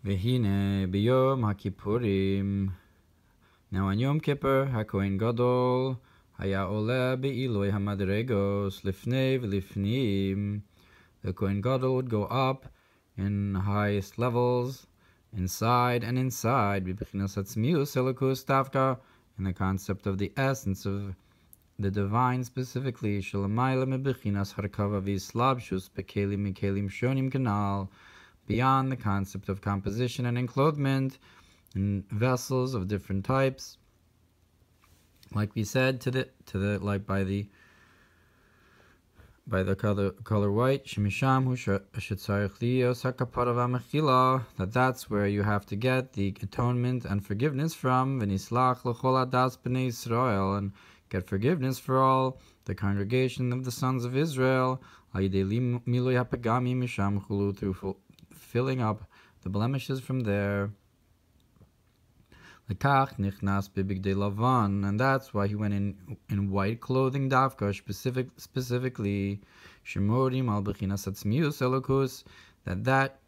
Vehine biyom haKippurim. Now on Yom Kippur, HaKohen Gadol haya ole be'iloi hamadregos lifnei v'lifnim. The Kohen Gadol would go up in the highest levels, inside and inside, b'bechinas hatzmius elokus tavka, in the concept of the essence of the divine, specifically shalamayla mebechinas harkava v'islabshus bekelim mikelim shonim kanal, beyond the concept of composition and enclothement in vessels of different types, like we said, to the like by the color white, shemisham hu shetzarich liyos hakapara v'mechila, that's where you have to get the atonement and forgiveness from, v'nislach l'chol adas b'nei Yisrael, and get forgiveness for all the congregation of the sons of Israel, al-yidei miloi hapagami misham chulu, through filling up the blemishes from there. Lekach nichnas bebigdei lavan, and that's why he went in white clothing, davka, specifically shemorim al bechinas atzmius elokus, that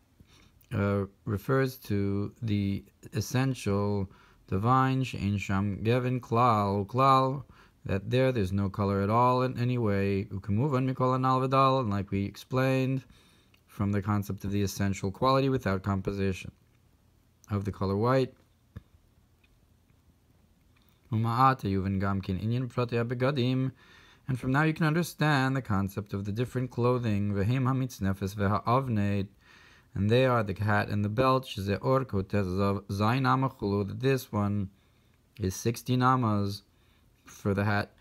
refers to the essential divine she'en sham gevin klal, that there's no color at all in any way, ukemuvan mikol anal v'dal, and like we explained, from the concept of the essential quality without composition of the color white. And from now you can understand the concept of the different clothing, and they are the hat and the belt, that this one is 60 namas for the hat.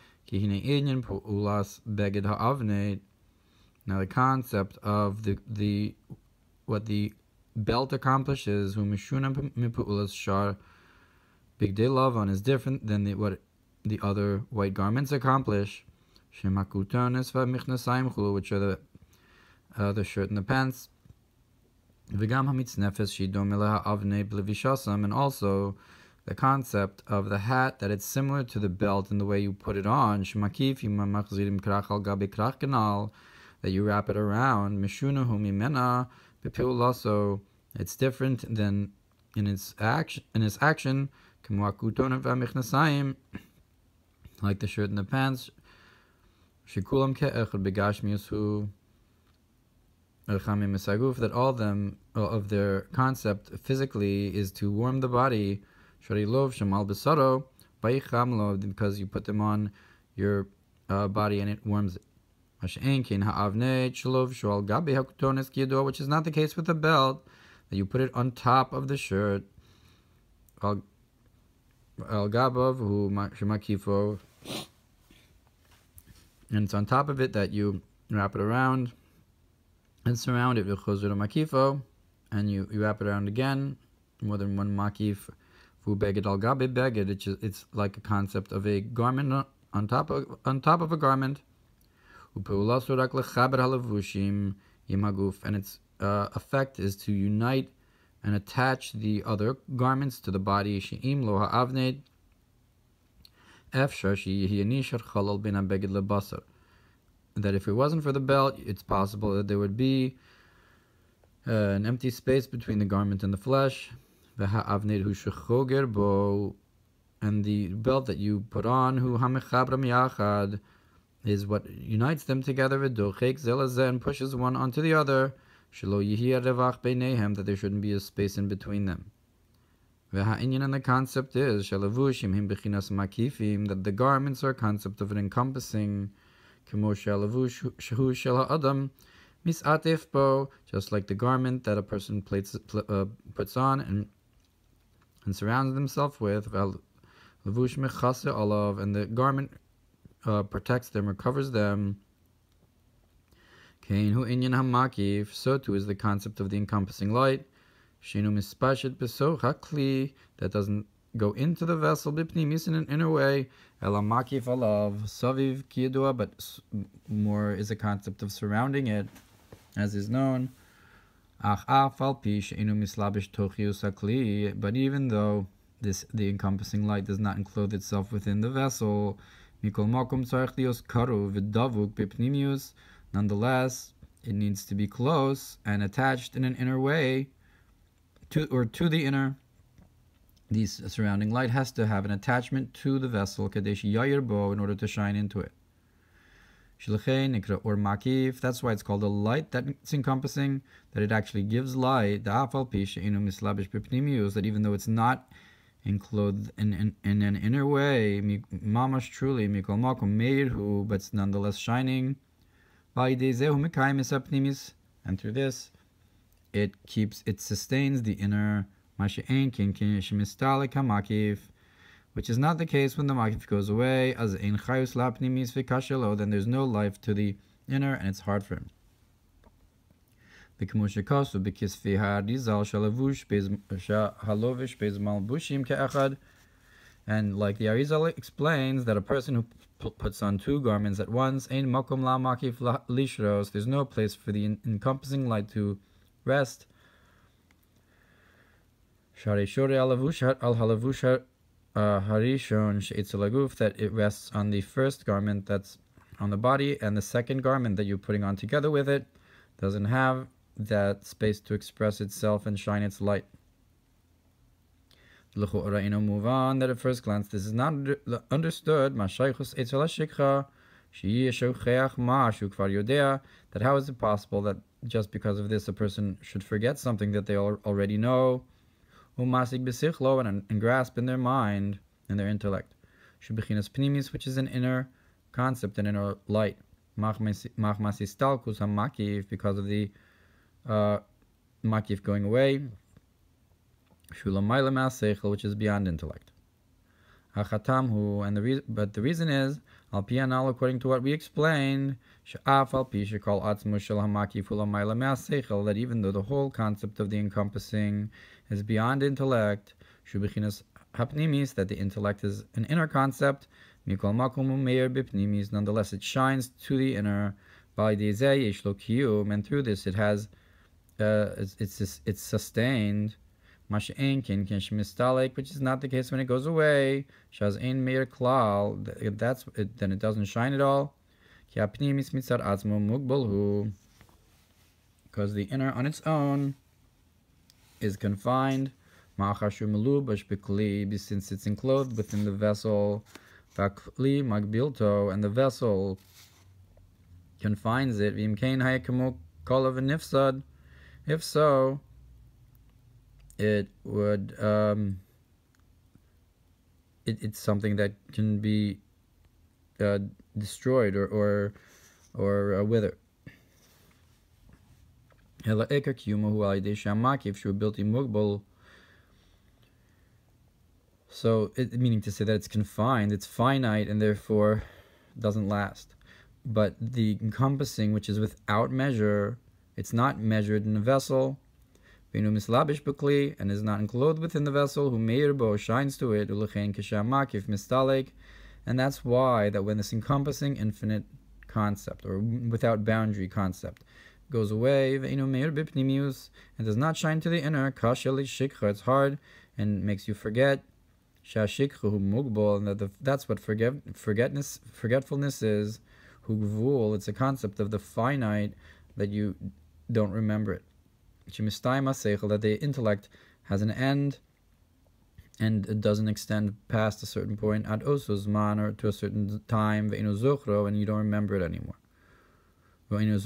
Now the concept of the what the belt accomplishes, Bigdei Lavan, is different than what the other white garments accomplish, which are the shirt and the pants. And also the concept of the hat, that it's similar to the belt in the way you put it on, that you wrap it around, so it's different than in its action, like the shirt and the pants, that all of their concept physically is to warm the body, because you put them on your body and it warms it. Which is not the case with the belt, that you put it on top of the shirt, and it's on top of it that you wrap it around and surround it with makifo, and you wrap it around again, more than one makif, it's like a concept of a garment on top of a garment, and its effect is to unite and attach the other garments to the body. That if it wasn't for the belt, it's possible that there would be an empty space between the garment and the flesh. And the belt that you put on, is what unites them together, and pushes one onto the other, that there shouldn't be a space in between them. Inyan, and the concept is that the garments are a concept of an encompassing, just like the garment that a person puts on and surrounds themselves with, and the garment protects them or covers them. So too is the concept of the encompassing light, that doesn't go into the vessel in an inner way, but more is a concept of surrounding it, as is known. But even though the encompassing light does not enclose itself within the vessel, nonetheless, it needs to be close and attached in an inner way to the inner. The surrounding light has to have an attachment to the vessel, kadesh yayir bo, in order to shine into it. Shilchei nikra Ohr Mekif. That's why it's called a light that's encompassing, that it actually gives light. Da'afal pi she'enu mislabish b'pnimius, that even though it's not enclosed in an inner way, mamash truly mikol makom meirhu, but it's nonetheless shining. Va'idei mekayim es ha'pnimis, and through this, it sustains the inner. Mashe'en kin shemistalik ha'makif, which is not the case when the makif goes away. As ein chayus la'pnimis v'kashelo, then there's no life to the inner, and it's hard for him. V'kemushikosu b'kisfi ha'arizal shalavush halovish bez malbushim ke'echad, and like the Arizal explains, that a person who puts on two garments at once, ein makom la'makif lishros, there's no place for the encompassing light to rest. That it rests on the first garment that's on the body, and the second garment that you're putting on together with it doesn't have that space to express itself and shine its light. That at first glance this is not understood. That how is it possible that just because of this a person should forget something that they already know, and grasp in their mind and their intellect, which is an inner concept, an inner light, because of the makif going away, which is beyond intellect. But the reason is, according to what we explained, that even though the whole concept of the encompassing is beyond intellect, that the intellect is an inner concept, nonetheless it shines to the inner, and through this it has it's sustained, which is not the case when it goes away. Then it doesn't shine at all, because the inner on its own is confined, since it's enclosed within the vessel, and the vessel confines it. If so, it would it's something that can be destroyed or wither. So meaning to say that it's confined, it's finite, and therefore doesn't last. But the encompassing, which is without measure, it's not measured in a vessel, and is not enclosed within the vessel, who meirbo shines to it, and that's why that when this encompassing infinite concept, or without boundary concept, goes away, and does not shine to the inner, it's hard and makes you forget, and that's what forgetfulness is. It's a concept of the finite, that you don't remember it. That the intellect has an end, and it doesn't extend past a certain point, ad osuzman, or to a certain time, and you don't remember it anymore. And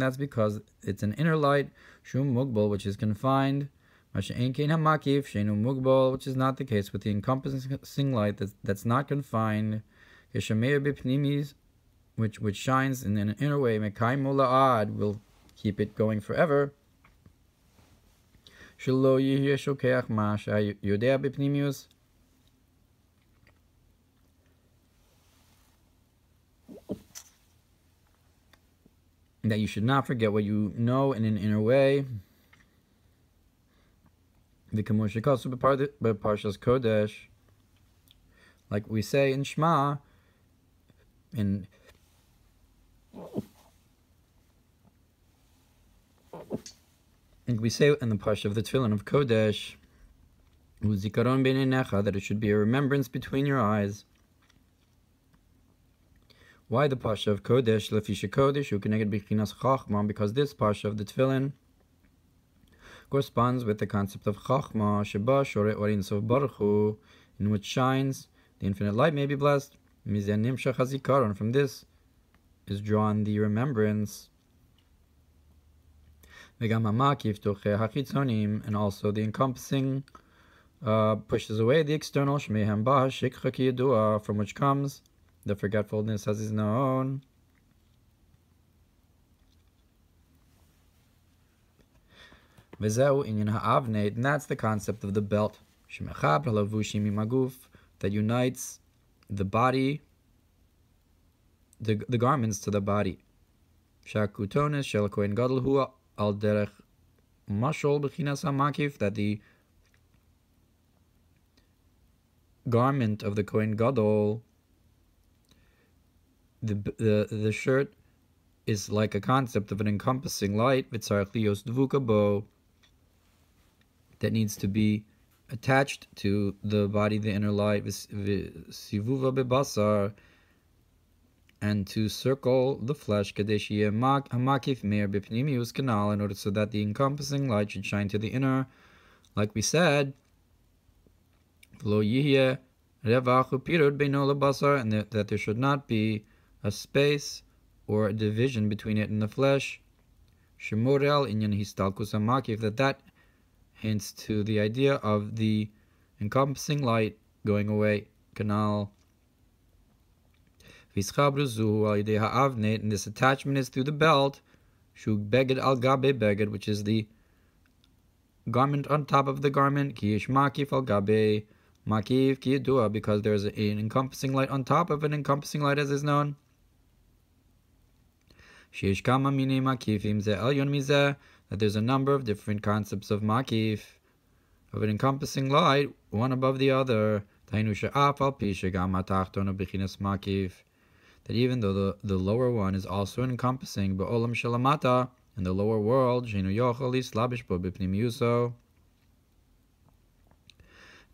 that's because it's an inner light, which is confined, which is not the case with the encompassing light that's not confined, which shines in an inner way, will keep it going forever. That you should not forget what you know in an inner way. Parshas Kodesh, like we say in Shema, and we say in the Parsha of the Tefillin of Kodesh, that it should be a remembrance between your eyes. Why the Parsha of Kodesh? Because this Parsha of the Tefillin corresponds with the concept of Chachma, Sheba Shore Orin Sof Baruch Hu, in which shines the infinite light may be blessed. Mizeh Nimshach HaZikaron, from this is drawn the remembrance. V'gam HaMakif Tocheh HaChitzonim, and also the encompassing pushes away the external, Shmehem Ba Shikcha Ki Yedua, from which comes the forgetfulness as is known. V'zeu Inyan Ha'avneit, and that's the concept of the belt, Shemechab Halavushim Imaguf, that unites the body, the garments to the body. Shakutonis Shel Kohen Gadol Hu Al Derech Mashol B'chinas HaMakif, that the garment of the Kohen Gadol, the shirt, is like a concept of an encompassing light, V'tzarech Lios Dvuka Bo, that needs to be attached to the body, the inner light, Sivuva Bebasar, and to circle the flesh, Kadesh Hamakif Meir B'pnimius Kanal, in order so that the encompassing light should shine to the inner. Like we said, Lo Yihye Revachu Pirud Beino Lebasar, and that there should not be a space or a division between it and the flesh. Shemorel Inyan Histalkus HaMakif, that hints to the idea of the encompassing light going away. Canal. And this attachment is through the belt. Shug beged al gabe beged, which is the garment on top of the garment. Ki yish makif al gabe makif ki yedua, because there is an encompassing light on top of an encompassing light, as is known. Sheish kama mini makifim ze elyon mizeh, that there's a number of different concepts of makif, of an encompassing light, one above the other. That even though the lower one is also encompassing, ba'olam shalamata, in the lower world,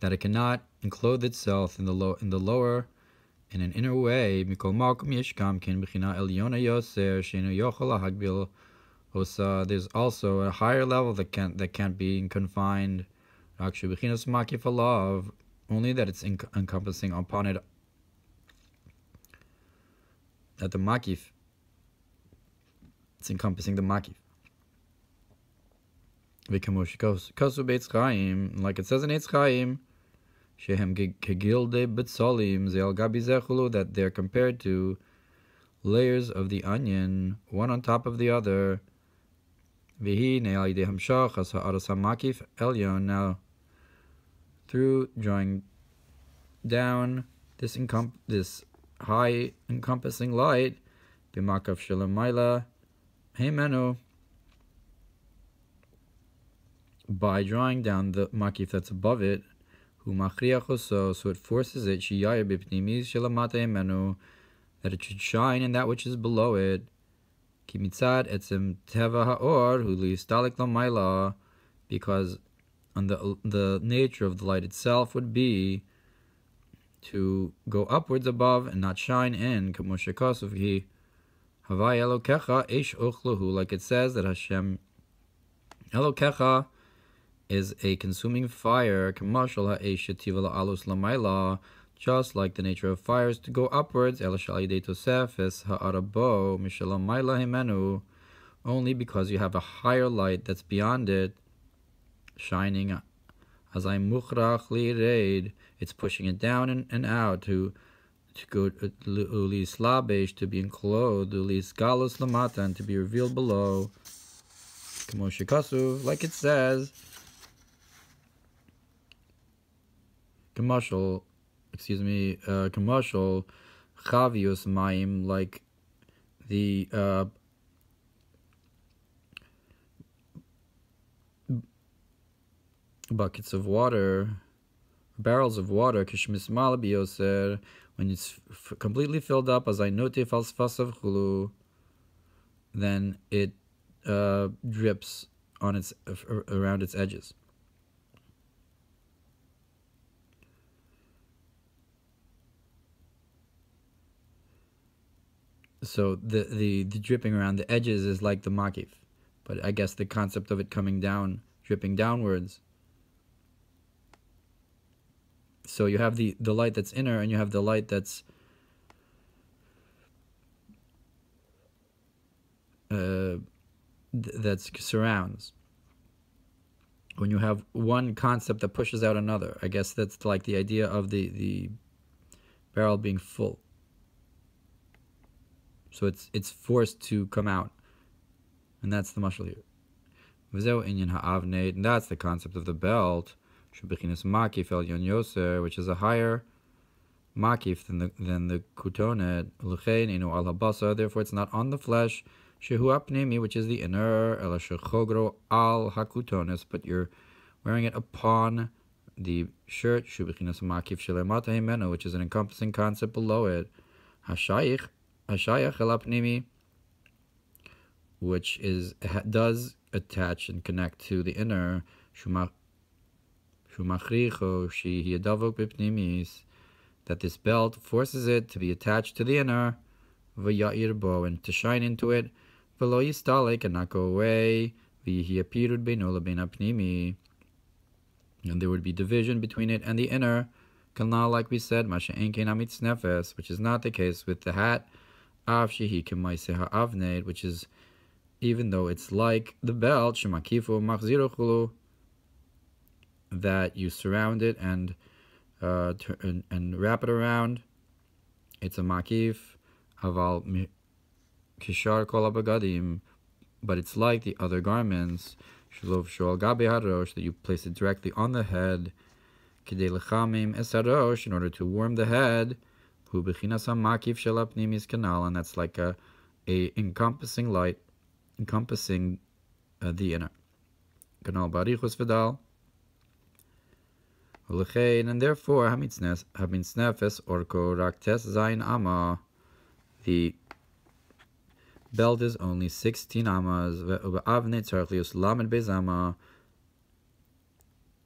that it cannot enclothe itself in the lower, in an inner way. There's also a higher level that can't be confined. Only that it's encompassing upon it. At the makif, it's encompassing the makif. Like it says in Eitz Chaim, that they're compared to layers of the onion, one on top of the other. Now, through drawing down this high encompassing light, b'makav shelamayla heimenu, by drawing down the makif that's above it, hu machriachoso, so it forces it, shiyayir b'pnimis shelamata heimenu, that it should shine in that which is below it. Ki mitzad etzem teva haor hu liistalik lamayla, because on the nature of the light itself would be to go upwards above and not shine in. Havai Elokecha Eish Ochlahu, like it says that Hashem Elokecha is a consuming fire. Kamashal Ha'eish Yativa La'alus Lamayla, just like the nature of fire is to go upwards. Elashal Tosefes Ha'arabo Mishalamayla Himenu, only because you have a higher light that's beyond it, shining. As I mukhrach li'reid, it's pushing it down and out to go ulis labesh, to be enclosed, ulis galus lamata, and to be revealed below. Kamoshikasu, like it says, commercial chavius maim, like the buckets of water, barrels of water, kishmismal biyoser, when it's completely filled up, as I notif al sfasav chulu, then it drips on its around its edges. So the dripping around the edges is like the makif, but I guess the concept of it coming down dripping downwards. So you have the light that's inner, and you have the light that surrounds. When you have one concept that pushes out another, I guess that's like the idea of the barrel being full. So it's forced to come out, and that's the mashal here. V'zeu inyan ha'avnei, and that's the concept of the belt. Shebechinas makif el yon yoser, which is a higher makif than the kutonet. L'chein inu al habasa, therefore it's not on the flesh. Shehu pnimi, which is the inner. Ela shechogro al hakutones, but you're wearing it upon the shirt. Shebechinas makif shelemata himenu, which is an encompassing concept below it. Hashayich el pnimi, which does attach and connect to the inner. That this belt forces it to be attached to the inner, and to shine into it, and not go away, and there would be division between it and the inner, like we said, which is not the case with the hat, which is, even though it's like the belt, that you surround it and wrap it around. It's a makif, aval kishar kol abagadim, but it's like the other garments, shalov shol gabe harosh, that you place it directly on the head, kidei lechamim es harosh, in order to warm the head, hu bechinas makif shel hapnimis kanal, and that's like a encompassing light, encompassing the inner. Kanal barichus v'dal. And therefore, hamitznefes orko raktes zayin ama, the belt is only 16 amas.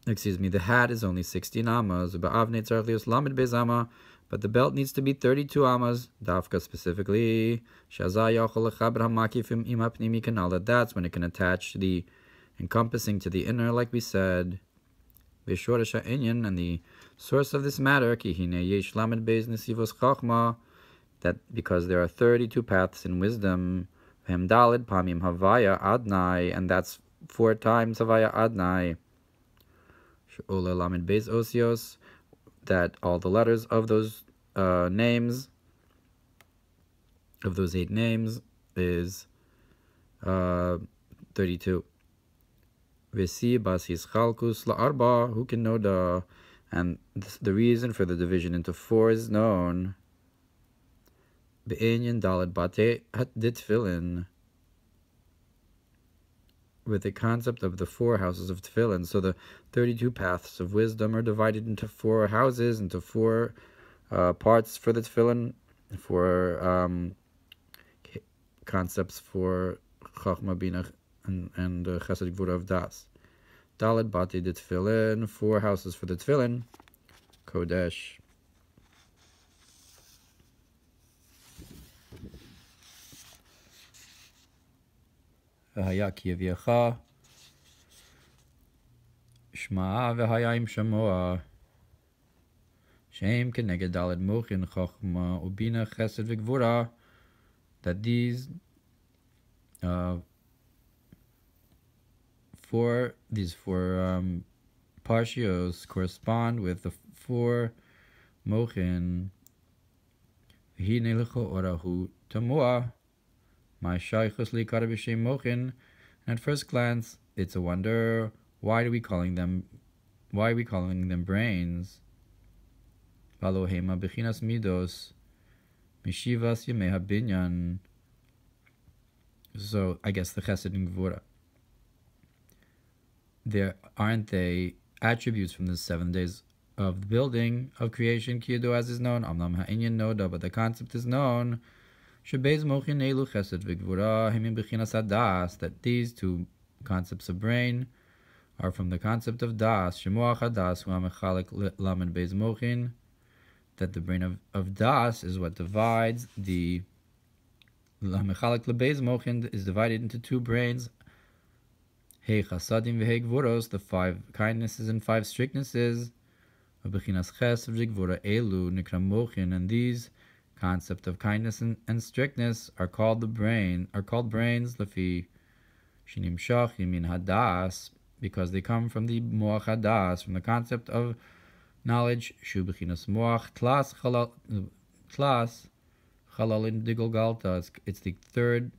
Excuse me, the hat is only 16 amas. But the belt needs to be 32 amas. Dafka specifically. That's when it can attach the encompassing to the inner, like we said. Inyan, and the source of this matter, that because there are 32 paths in wisdom, and that's 4 times havaya adnai, that all the letters of those names, of those 8 names, is 32. Vesi basis chalkus la'arba, who can know and the reason for the division into 4 is known. Be'inyan dalad bate ditfilin, with the concept of the 4 houses of tefillin. So the 32 paths of wisdom are divided into 4 houses, into 4 parts for the tefillin, 4 concepts for chachma bina and chesed gvura of das. Daled bati de tefillin, 4 houses for the tefillin. Kodesh. V'haya ki aviecha shma'a v'haya im shamoa shem keneged daled mochin chachma ubina chesed v'gvura, that these 4 parshios correspond with the 4 mochin. V'hine lecho orahu tamua my shaychus likar b'shem mochin. And at first glance, it's a wonder. Why are we calling them brains? Valohema bechinas midos mishivas yemei habinyan. So I guess the chesed and gvura, aren't they attributes from the 7 days of the building of creation? Kiyado, as is known, amnam ha'inyan noda, but the concept is known. Shebeis mochin elu chesed v'gvura himim bechinas hadas, that these 2 concepts of brain are from the concept of das. Shemoach hadas hu ha'mechalek lamed beis mochin, that the brain of das is what divides the ha'mechalek lebeis mochin, is divided into 2 brains. Hey chasadim v'hei gvuros, the 5 kindnesses and 5 strictnesses. V'bechinas chesed v'gvura elu nikra mochin, and these concept of kindness and strictness are called brains. Lefi shinimshach min hadas, because they come from the moach hadas, from the concept of knowledge. Shu bechinas moach tlas chalalin digolgalta. It's the third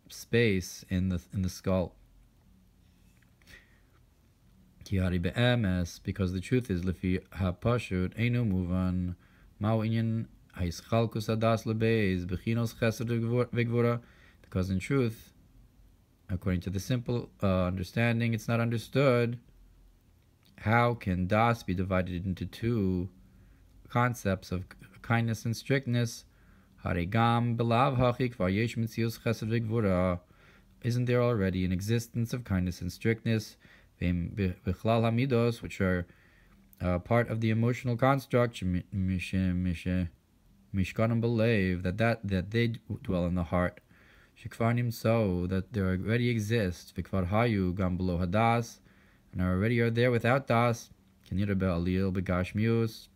space in the skull. Kihari be'emes, because the truth is lefi hapashut einu muvan mao inyan haischalkus hadas lebeis bechinos chesed v'gvura, because in truth, according to the simple understanding, it's not understood how can das be divided into 2 concepts of kindness and strictness. Harigam belav hachik vayesh mitzius chesed v'gvura. Isn't there already an existence of kindness and strictness, v'chlal hamidos, which are part of the emotional construct, mishkanim belev, that they dwell in the heart, shekvarnim, so that they already exist, v'kvar hayu gam below hadas, and already are there without das, kenira be'alil begashmius,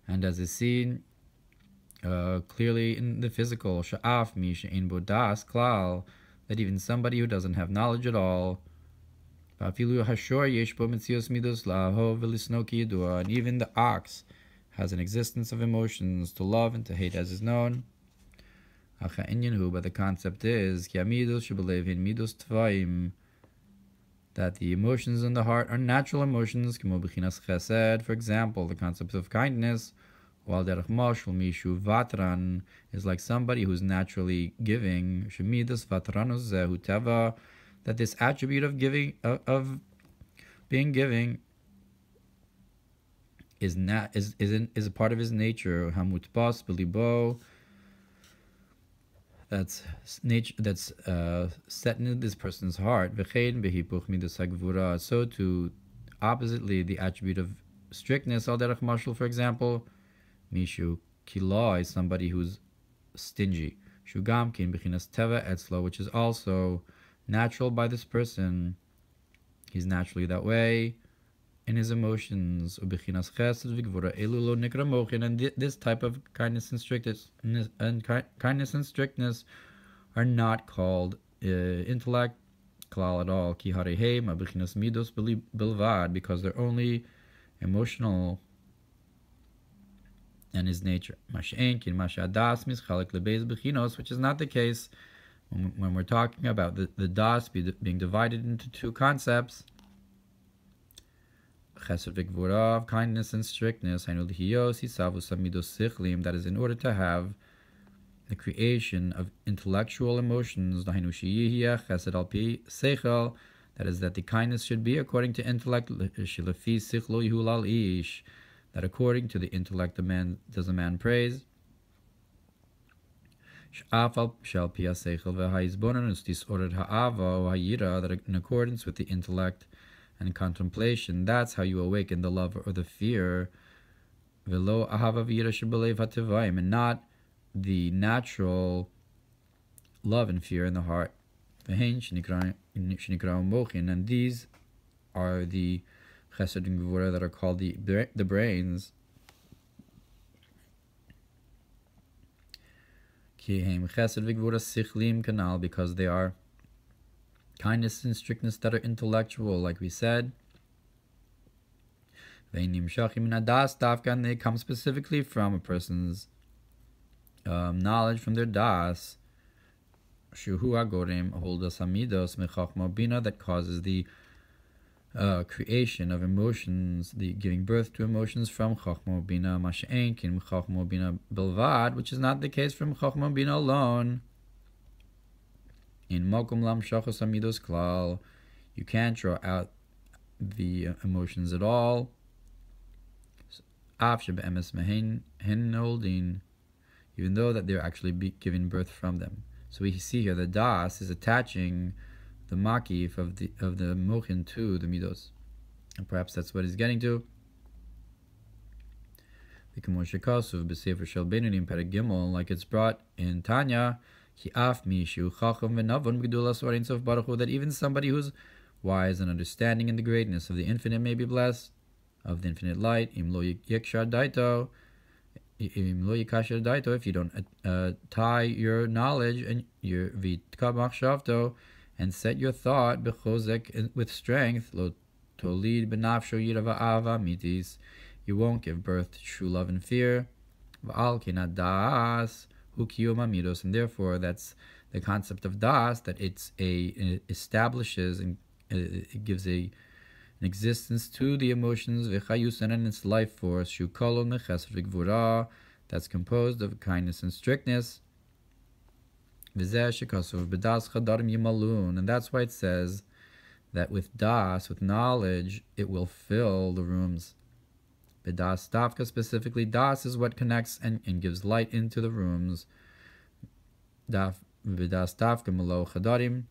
and as is seen clearly in the physical, sha'af mi she'ein bo das klal, that even somebody who doesn't have knowledge at all, and even the ox has an existence of emotions to love and to hate, as is known. But the concept is that the emotions in the heart are natural emotions, for example, the concept of kindness, while derech mashal mishu vatran is like somebody who's naturally giving, shemidas vatranus zehu teva, that this attribute of giving, of being giving, is a part of his nature. Hamutpas belibo, that's nature, that's set in this person's heart. V'chein behipuch midas hagvura. So too, oppositely, the attribute of strictness, al derech mashal, for example, mishu kila is somebody who's stingy. Shugam kin bechinas teva etzlo, which is also natural by this person. He's naturally that way in his emotions. And this type of kindness and strictness are not called intellect klal at all. Because they're only emotional and his nature. Which is not the case when we're talking about the das being divided into 2 concepts, chesed v'gvura, kindness and strictness, that is in order to have the creation of intellectual emotions, that is that the kindness should be according to intellect, that according to the intellect does a man praise, that in accordance with the intellect and contemplation, that's how you awaken the love or the fear, and not the natural love and fear in the heart. And these are the chesed and gvura that are called the brains. Because they are kindness and strictness that are intellectual, like we said. And they come specifically from a person's knowledge, from their das, that causes the creation of emotions, the giving birth to emotions from Chachma Bina, Masha'enkin Chachma Bina Belvad, which is not the case from Chachma Bina alone. In Mokum Lam Shachos Amidos Klal, you can't draw out the emotions at all. Af Shebe'emes Mehen Hen Holdin, even though that they're actually giving birth from them. So we see here the das is attaching the Maki of the Mochin to the Midos. And perhaps that's what he's getting to. Like it's brought in Tanya, that even somebody who's wise and understanding in the greatness of the infinite may be blessed, of the infinite light. If you don't tie your knowledge and your and set your thought with strength, you won't give birth to true love and fear. And therefore that's the concept of das, that it establishes and it gives an existence to the emotions and its life force, that's composed of kindness and strictness. And that's why it says that with das, with knowledge, it will fill the rooms. B'das tafka, specifically, das is what connects and gives light into the rooms. B'das tafka malo chadarim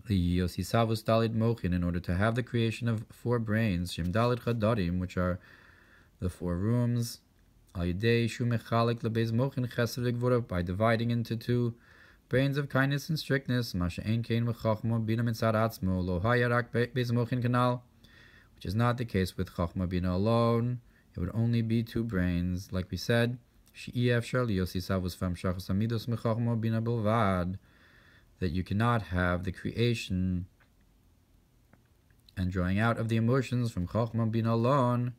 liyosisavus dalid mochin, in order to have the creation of 4 brains, shem dalid chadarim, which are the 4 rooms, al yidei shu mechalik lebeis mochin chesed v'gvura, by dividing into 2 brains of kindness and strictness, masha ein kein v'chachma bina mitzad atzmo lo hayarak beis mochin kanal, which is not the case with Chachma Bina alone. It would only be 2 brains, like we said, that you cannot have the creation and drawing out of the emotions from Chachma Bina alone